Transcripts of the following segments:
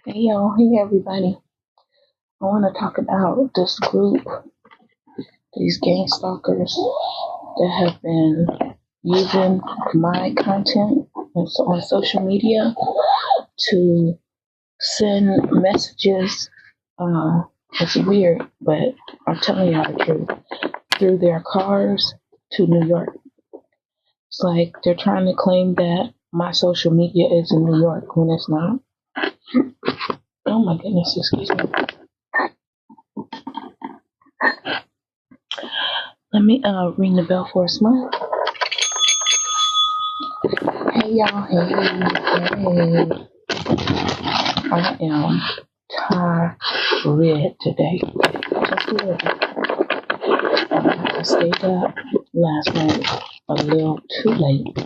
Hey y'all, hey everybody. I want to talk about this group, these gang stalkers that have been using my content on social media to send messages. It's weird, but I'm telling y'all the truth. Through their cars to New York. It's like they're trying to claim that my social media is in New York when it's not. Oh my goodness, excuse me. Let me ring the bell for a smile. Hey y'all, hey. I am tired today. Just a little. I stayed up last night a little too late,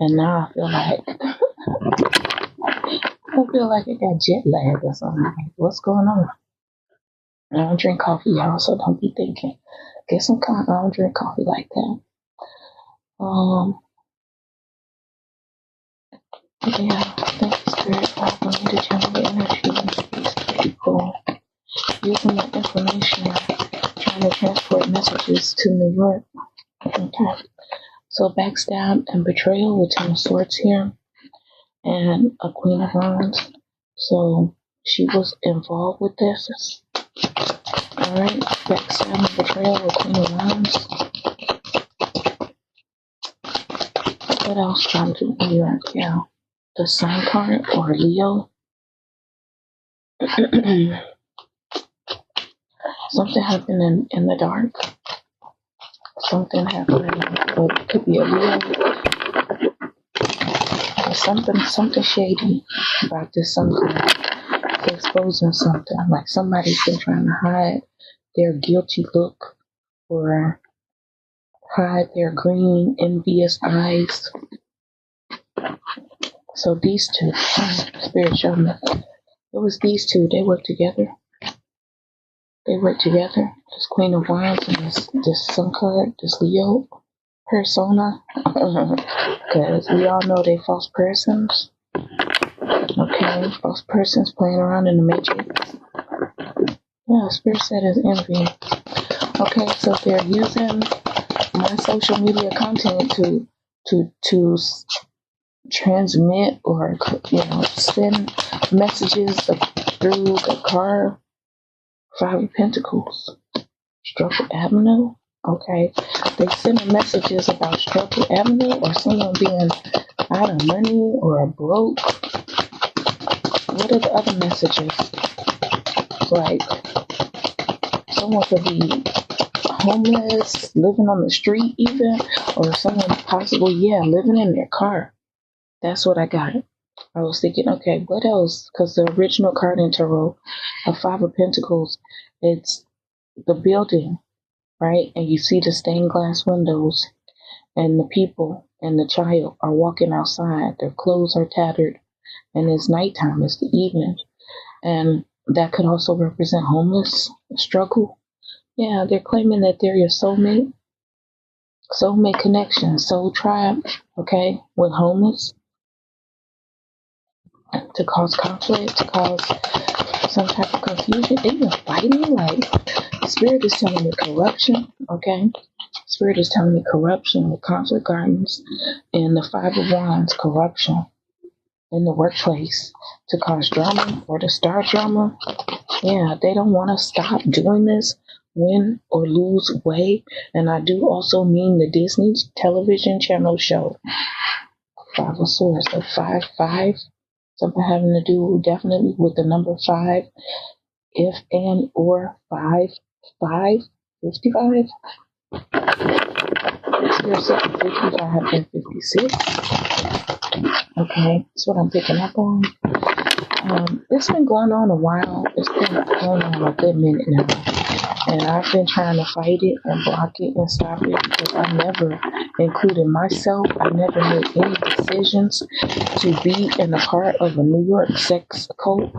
and now I feel like I got jet lag or something. Like, what's going on? I don't drink coffee, y'all, so don't be thinking. Get some coffee. I don't drink coffee like that. Yeah, thank you, Spirit, for helping me to channel the energy into these people. Using that information, trying to transport messages to New York. Okay. So backstab and betrayal with 10 of swords here and a queen of wands. So she was involved with this. Alright. Backstab and betrayal with queen of wands. What else trying to New York? Yeah. The sun card or Leo. Something happened in the dark. Something happening, but it could be a Leo. Something shady about this sun card. It's exposing something. Like somebody's been trying to hide their guilty look or hide their green, envious eyes. So these two, Spirit showed me. It was these two. They work together. This Queen of Wands and this Sun card, this Leo persona. Because we all know they false persons. Okay, false persons playing around in the matrix. Yeah, Spirit said is envy. Okay, so they're using my social media content to transmit or send messages through the car. 5 of Pentacles, Struggle Avenue. Okay, they sending messages about Struggle Avenue or someone being out of money or broke. What are the other messages? Like someone could be homeless, living on the street even, or someone possibly, living in their car. That's what I got. I was thinking, okay, what else? Because the original card in Tarot, a 5 of Pentacles, it's the building, right? And you see the stained glass windows, and the people and the child are walking outside. Their clothes are tattered, and it's nighttime, it's the evening. And that could also represent homeless, struggle. Yeah, they're claiming that they're your soulmate connection, soul tribe, okay, with homeless, to cause conflict, to cause some type of confusion, even fighting. Like, Spirit is telling me corruption, okay? Spirit is telling me corruption with conflict gardens and the 5 of Wands, corruption in the workplace to cause drama or to start drama. Yeah, they don't want to stop doing this, win or lose weight. And I do also mean the Disney television channel show 5 of Swords, so 5-5, something having to do definitely with the number 5, if and or 5, 55. Spirit said 55 and 56. Okay, that's what I'm picking up on. It's been going on a while. It's been going on a good minute now. And I've been trying to fight it and block it and stop it because I never included myself. I never made any decisions to be in a part of a New York sex cult,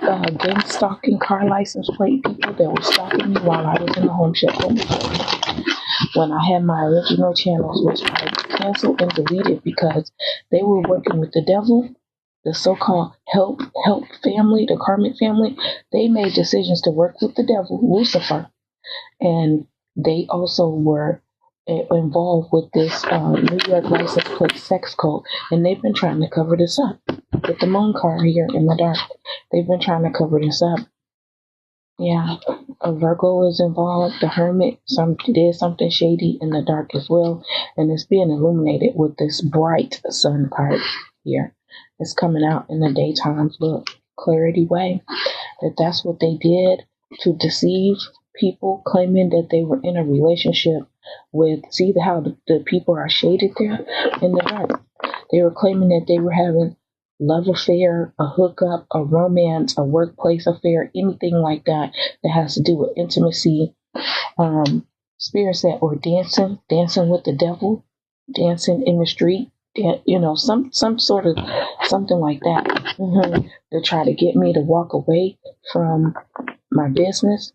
gang stalking, car license plate people that were stalking me while I was in the home shop. When I had my original channels, which I canceled and deleted because they were working with the devil. the so-called help family, the karmic family, they made decisions to work with the devil, Lucifer, and they also were involved with this New York license plate sex cult, and they've been trying to cover this up with the moon card here in the dark. They've been trying to cover this up. Yeah, a Virgo is involved. The Hermit did something shady in the dark as well, and it's being illuminated with this bright sun card here. It's coming out in the daytime. Look, clarity way. That's what they did to deceive people, claiming that they were in a relationship with. See how the people are shaded there in the dark. They were claiming that they were having love affair, a hookup, a romance, a workplace affair, anything like that that has to do with intimacy. Spirit said, or dancing with the devil, dancing in the street, some sort of something like that. To try to get me to walk away from my business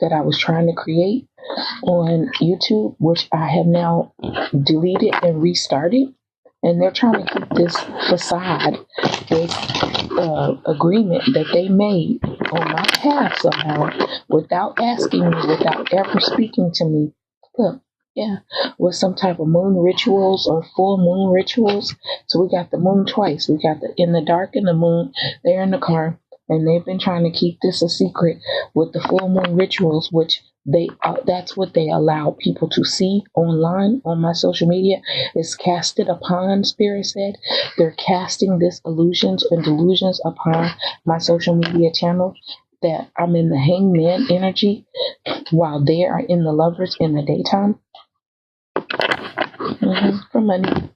that I was trying to create on YouTube, which I have now deleted and restarted. And they're trying to keep this facade, this agreement that they made on my behalf somehow, without asking me, without ever speaking to me. Look, yeah, with some type of moon rituals or full moon rituals. So we got the moon twice. We got the in the dark and the moon there in the car. And they've been trying to keep this a secret with the full moon rituals, which that's what they allow people to see online on my social media. Is casted upon, Spirit said. They're casting this illusions and delusions upon my social media channel that I'm in the hangman energy while they are in the lovers in the daytime. For money.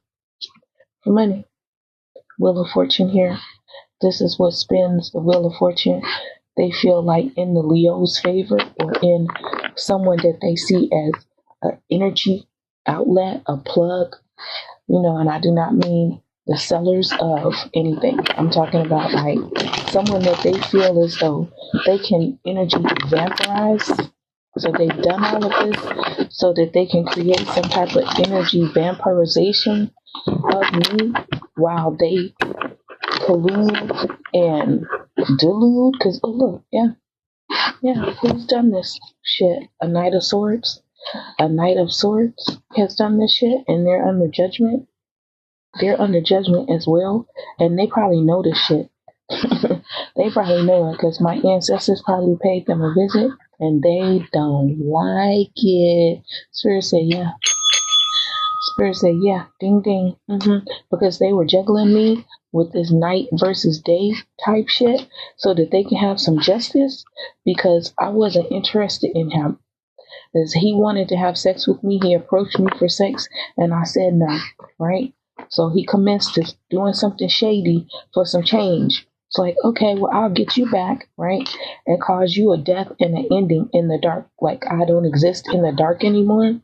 Wheel of Fortune here. This is what spins the Wheel of Fortune. They feel like in the Leo's favor, or in someone that they see as an energy outlet, a plug, and I do not mean the sellers of anything. I'm talking about like someone that they feel as though they can energy vampirize. So they've done all of this so that they can create some type of energy vampirization of me while they collude and delude. Because, oh, look, yeah, who's done this shit? A Knight of Swords? A Knight of Swords has done this shit, and they're under judgment. They're under judgment as well, and they probably know this shit. They probably know it because my ancestors probably paid them a visit, and they don't like it. Spirit said, yeah. Spirit said, yeah, ding, ding. Because they were juggling me with this night versus day type shit so that they can have some justice, because I wasn't interested in him. As he wanted to have sex with me, he approached me for sex, and I said no, right? So he commenced to doing something shady for some change. It's like, okay, well, I'll get you back, right? And cause you a death and an ending in the dark. Like I don't exist in the dark anymore,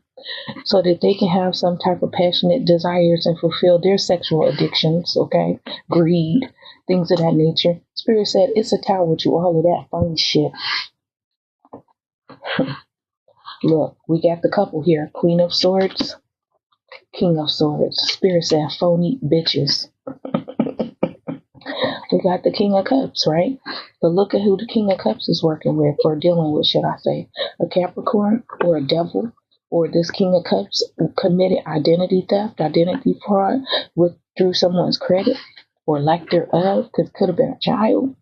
so that they can have some type of passionate desires and fulfill their sexual addictions, okay? Greed, things of that nature. Spirit said it's a tower to all of that fun shit. Look, we got the couple here. Queen of Swords, King of Swords. Spirit said phony bitches. We got the King of Cups, right? But look at who the King of Cups is working with, or dealing with, should I say. A Capricorn, or a devil, or this King of Cups committed identity theft, identity fraud through someone's credit or lack thereof, because it could have been a child.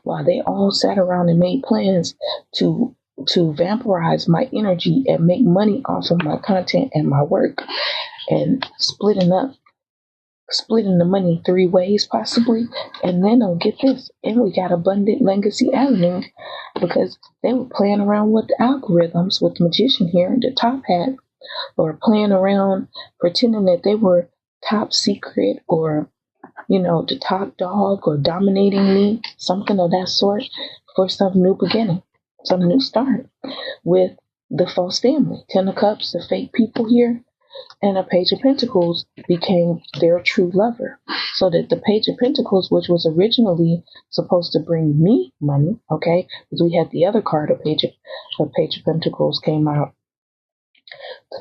While they all sat around and made plans to vampirize my energy and make money off of my content and my work, and splitting the money 3 ways possibly. And then get this, and we got Abundant Legacy Avenue, because they were playing around with the algorithms with the magician here, the top hat, or playing around pretending that they were top secret, or the top dog, or dominating me, something of that sort, for some new beginning, some new start with the false family. 10 of Cups, the fake people here, and a Page of Pentacles became their true lover. So that the Page of Pentacles, which was originally supposed to bring me money, okay, because we had the other card, a Page of Pentacles came out,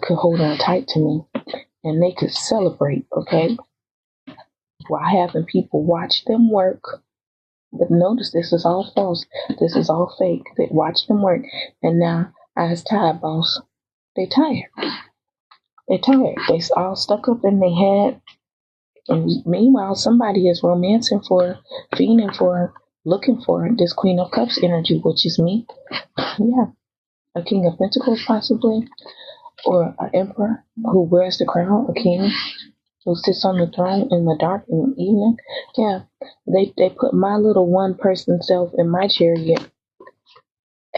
could hold on tight to me, and they could celebrate, okay. while having people watch them work. But notice this is all false. This is all fake. They watch them work. And now, as tired boss, they tired. They're tired. They all stuck up in their head. And meanwhile, somebody is romancing for, fiending for, looking for this Queen of Cups energy, which is me. Yeah. A King of Pentacles, possibly. Or an emperor who wears the crown, a king who sits on the throne in the dark in the evening. Yeah, they put my little one person self in my chariot,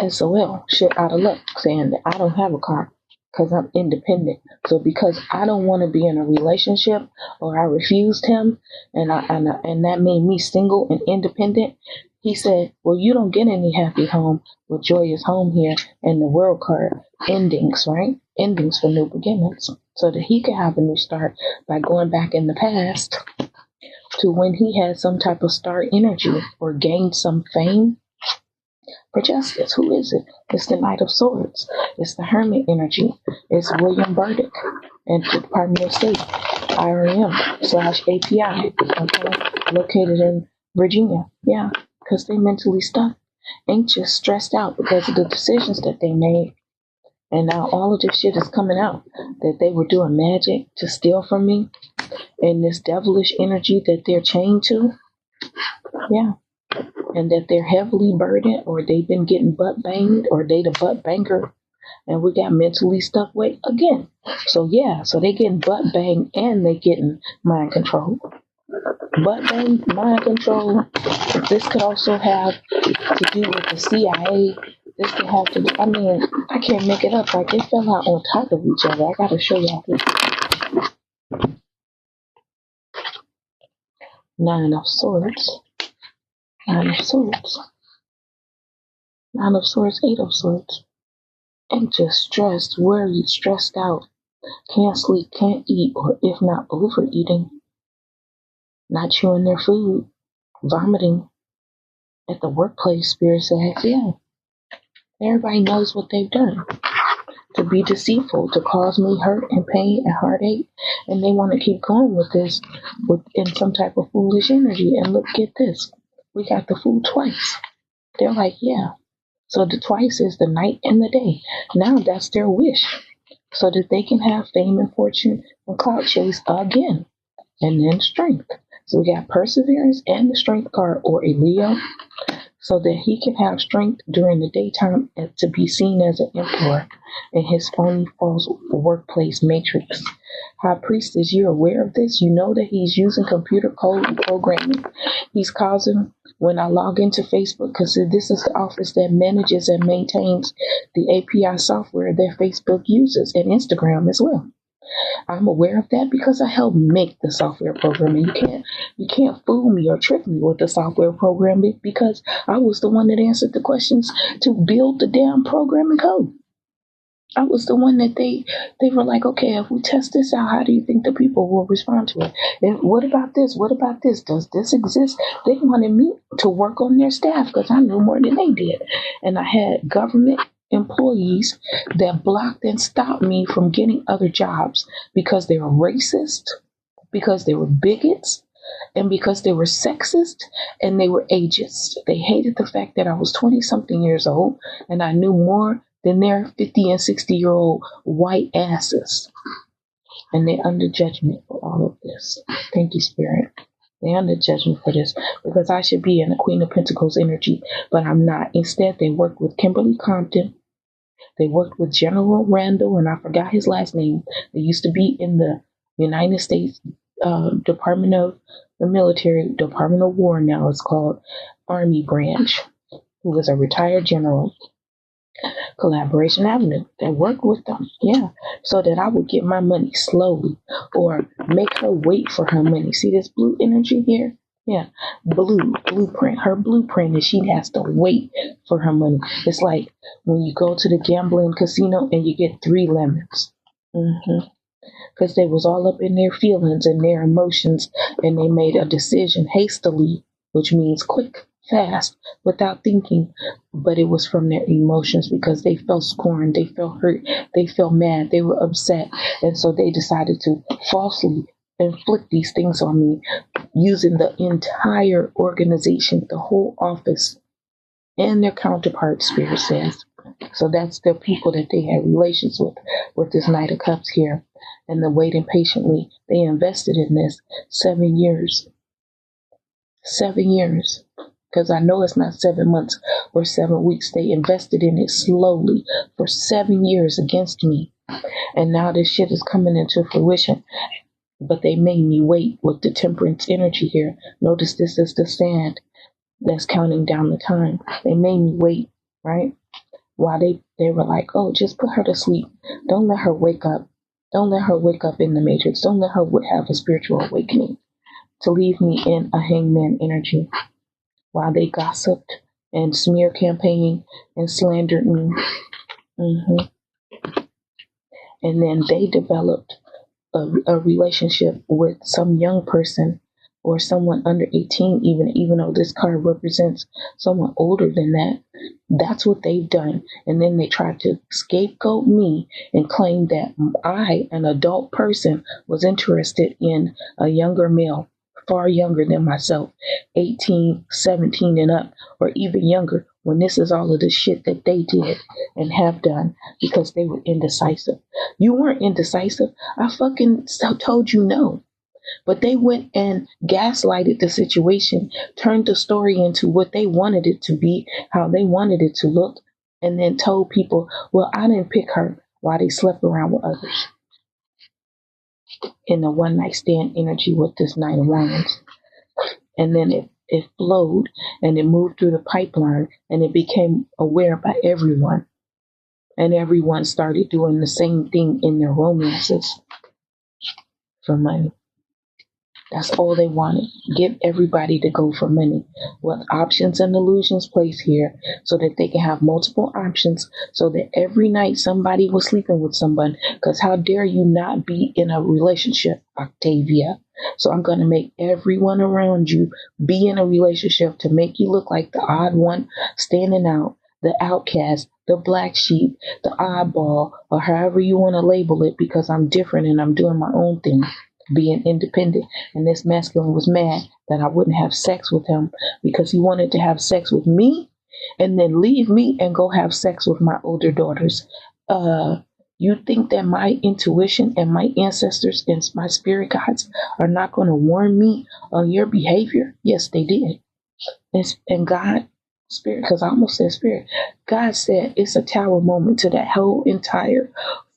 SOL, shit out of luck, saying that I don't have a car because I'm independent. So because I don't want to be in a relationship, or I refused him, and that made me single and independent, he said, well, you don't get any happy home with joyous home here in the world card. Endings, right? Endings for new beginnings. So that he could have a new start by going back in the past to when he had some type of star energy or gained some fame for justice. Who is it? It's the Knight of Swords. It's the Hermit energy. It's William Burdick and the Department of State, IRM/API, okay, located in Virginia. Yeah, because they mentally stuck, anxious, stressed out because of the decisions that they made. And now all of this shit is coming out that they were doing magic to steal from me, and this devilish energy that they're chained to. Yeah. And that they're heavily burdened, or they've been getting butt banged, or they the butt banger, and we got mentally stuck with again. So yeah, so they getting butt banged and they getting mind control. Butt bang, mind control. This could also have to do with the CIA. This could have to do, I mean, I can't make it up. Like, they fell out on top of each other. I gotta show y'all this. Nine of Swords. Nine of Swords. Nine of Swords, Eight of Swords. And just stressed, worried, stressed out. Can't sleep, can't eat, or if not overeating. Not chewing their food. Vomiting. At the workplace, Spirit says, yeah. Everybody knows what they've done. To be deceitful, to cause me hurt and pain and heartache. And they want to keep going with this in some type of foolish energy. And look, get this. We got the fool twice. They're like, yeah. So the twice is the night and the day. Now that's their wish. So that they can have fame and fortune and clout chase again. And then strength. So we got perseverance and the strength card, or a Leo. So that he can have strength during the daytime to be seen as an emperor in his phony false workplace matrix. High Priestess, you're aware of this. You know that he's using computer code and programming. He's causing, when I log into Facebook, because this is the office that manages and maintains the API software that Facebook uses, and Instagram as well. I'm aware of that because I helped make the software program, and you can't fool me or trick me with the software program because I was the one that answered the questions to build the damn programming code. I was the one that they were like, okay, if we test this out, how do you think the people will respond to it? And what about this? What about this? Does this exist? They wanted me to work on their staff because I knew more than they did. And I had government employees that blocked and stopped me from getting other jobs because they were racist, because they were bigots, and because they were sexist, and they were ageist. They hated the fact that I was 20-something years old and I knew more than their 50 and 60-year-old white asses. And they're under judgment for all of this. Thank you, Spirit. They're under judgment for this because I should be in the Queen of Pentacles energy, but I'm not. Instead, they worked with Kimberly Compton. They worked with General Randall, and I forgot his last name. They used to be in the United States Department of the Military, Department of War now it's called, Army Branch, who was a retired general. Collaboration Avenue, that worked with them, yeah, so that I would get my money slowly, or make her wait for her money. See this blue energy here? Yeah, blueprint. Her blueprint is she has to wait for her money. It's like when you go to the gambling casino and you get 3 lemons. Because they was all up in their feelings and their emotions, and they made a decision hastily, which means quick, fast, without thinking, but it was from their emotions because they felt scorned, they felt hurt, they felt mad, they were upset, and so they decided to falsely inflict these things on me using the entire organization, the whole office, and their counterparts, Spirit says. So that's the people that they had relations with this Knight of Cups here. And the waiting patiently, they invested in this 7 years. 7 years. Because I know it's not 7 months or 7 weeks. They invested in it slowly for 7 years against me. And now this shit is coming into fruition. But they made me wait with the temperance energy here. Notice this is the sand that's counting down the time. They made me wait, right? While they were like, oh, just put her to sleep. Don't let her wake up. Don't let her wake up in the matrix. Don't let her have a spiritual awakening to leave me in a hangman energy. While they gossiped and smear campaigned and slandered me. And then they developed a relationship with some young person or someone under 18, even though this card represents someone older than that. That's what they've done. And then they tried to scapegoat me and claim that I, an adult person, was interested in a younger male, far younger than myself, 18, 17 and up, or even younger, when this is all of the shit that they did and have done because they were indecisive. You weren't indecisive. I fucking told you no. But they went and gaslighted the situation, turned the story into what they wanted it to be, how they wanted it to look, and then told people, well, I didn't pick her, while they slept around with others. In the one night stand energy with this Knight of Wands. And then it flowed and it moved through the pipeline and it became aware by everyone. And everyone started doing the same thing in their romances for money. That's all they wanted. Get everybody to go for money with options and illusions placed here so that they can have multiple options so that every night somebody was sleeping with someone. Because how dare you not be in a relationship, Octavia? So I'm going to make everyone around you be in a relationship to make you look like the odd one standing out, the outcast, the black sheep, the oddball, or however you want to label it, because I'm different and I'm doing my own thing. Being independent, and this masculine was mad that I wouldn't have sex with him because he wanted to have sex with me and then leave me and go have sex with my older daughters. You think that my intuition and my ancestors and my spirit guides are not going to warn me on your behavior? Yes, they did. And God, spirit, because I almost said spirit, God said it's a tower moment to that whole entire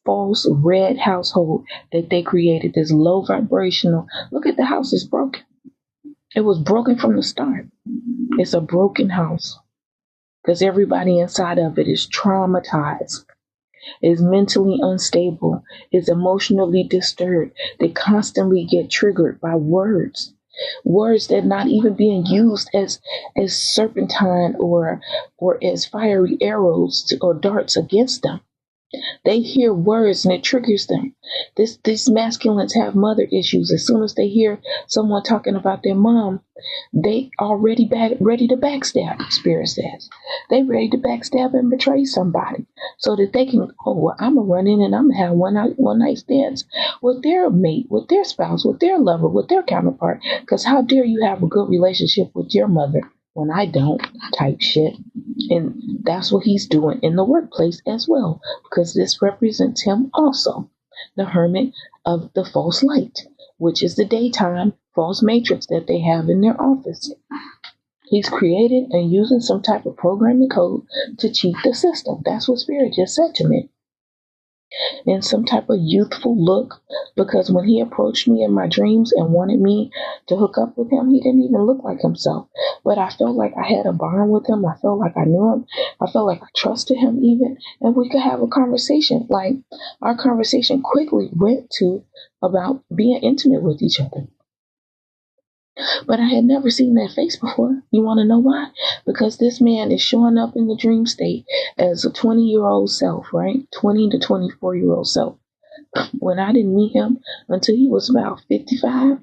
false red household that they created, this low vibrational. Look at the house, it's broken. It was broken from the start. It's a broken house because everybody inside of it is traumatized, is mentally unstable, is emotionally disturbed. They constantly get triggered by words that not even being used as serpentine or as fiery arrows or darts against them. They hear words and it triggers them. These masculines have mother issues. As soon as they hear someone talking about their mom, they already ready to backstab, Spirit says. They ready to backstab and betray somebody so that they can, oh, well, I'm going to run in and I'm going to have one night stands with their mate, with their spouse, with their lover, with their counterpart. Because how dare you have a good relationship with your mother when I don't, type shit. And that's what he's doing in the workplace as well, because this represents him also, the hermit of the false light, which is the daytime false matrix that they have in their office. He's created and using some type of programming code to cheat the system. That's what Spirit just said to me. In some type of youthful look, because when he approached me in my dreams and wanted me to hook up with him, he didn't even look like himself. But I felt like I had a bond with him. I felt like I knew him. I felt like I trusted him even, and we could have a conversation. Like, our conversation quickly went to about being intimate with each other. But I had never seen that face before. You want to know why? Because this man is showing up in the dream state as a 20-year-old self, right? 20 to 24-year-old self. When I didn't meet him until he was about 55,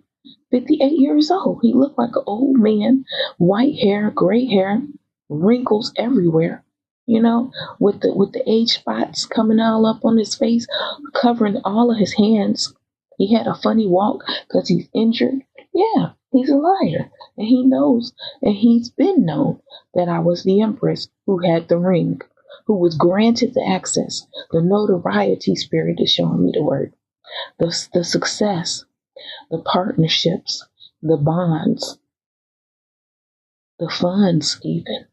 58 years old. He looked like an old man, white hair, gray hair, wrinkles everywhere. You know, with the age spots coming all up on his face, covering all of his hands. He had a funny walk because he's injured. Yeah. He's a liar. And he knows, and he's been known that I was the empress who had the ring, who was granted the access. The notoriety spirit is showing me the word. The success, the partnerships, the bonds, the funds even.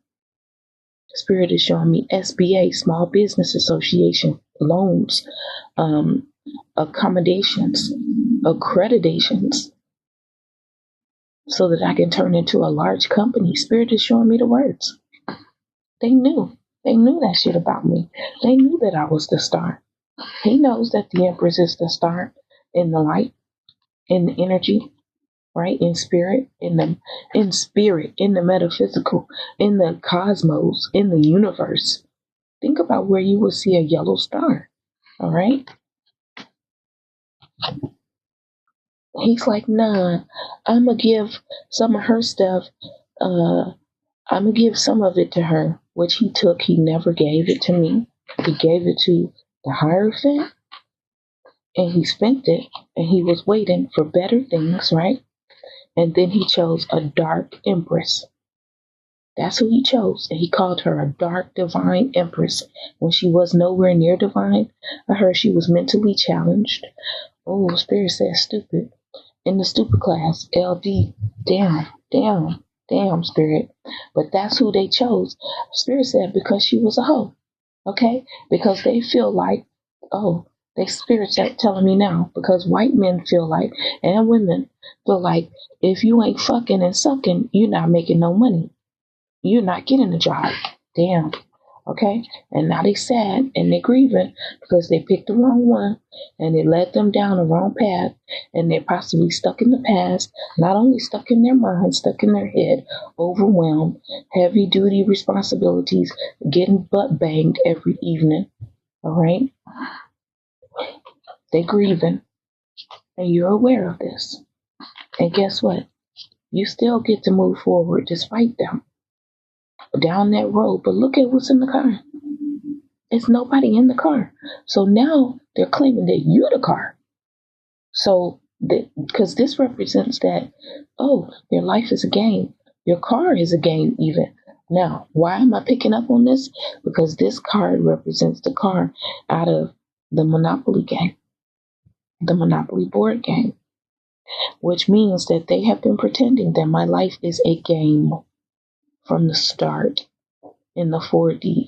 Spirit is showing me SBA, Small Business Association, loans, accommodations, accreditations, so that I can turn into a large company. Spirit is showing me the words. They knew. They knew that shit about me. They knew that I was the star. He knows that the Empress is the star in the light, in the energy, right? In spirit, in the metaphysical, in the cosmos, in the universe. Think about where you will see a yellow star. All right. He's like, nah, I'm going to give some of her stuff. I'm going to give some of it to her, which he took. He never gave it to me. He gave it to the Hierophant, and he spent it, and he was waiting for better things, right? And then he chose a dark empress. That's who he chose. And he called her a dark divine empress when she was nowhere near divine. I heard she was mentally challenged. Oh, Spirit says stupid. In the stupid class, LD. Damn, Spirit. But that's who they chose. Spirit said because she was a hoe. Okay? Because they feel like, oh, they spirits are telling me now. Because white men feel like, and women feel like, if you ain't fucking and sucking, you're not making no money. You're not getting a job. Damn. Okay? And now they sad and they grieving because they picked the wrong one and it led them down the wrong path, and they're possibly stuck in the past, not only stuck in their mind, stuck in their head, overwhelmed, heavy duty responsibilities, getting butt banged every evening. All right? They're grieving, and you're aware of this. And guess what? You still get to move forward despite them down that road. But look at what's in the car. It's nobody in the car. So now they're claiming that you're the car. So, because this represents that, oh, your life is a game. Your car is a game even. Now, why am I picking up on this? Because this card represents the car out of the Monopoly game, the Monopoly board game, which means that they have been pretending that my life is a game from the start in the 4D,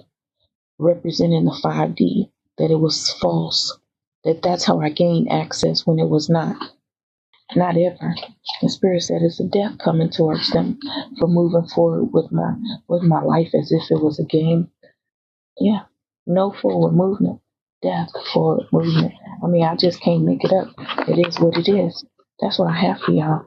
representing the 5D, that it was false, that's how I gained access when it was not ever. The Spirit said it's a death coming towards them for moving forward with my life as if it was a game. Yeah, no forward movement, death, forward movement. I mean, I just can't make it up. It is what it is. That's what I have for y'all.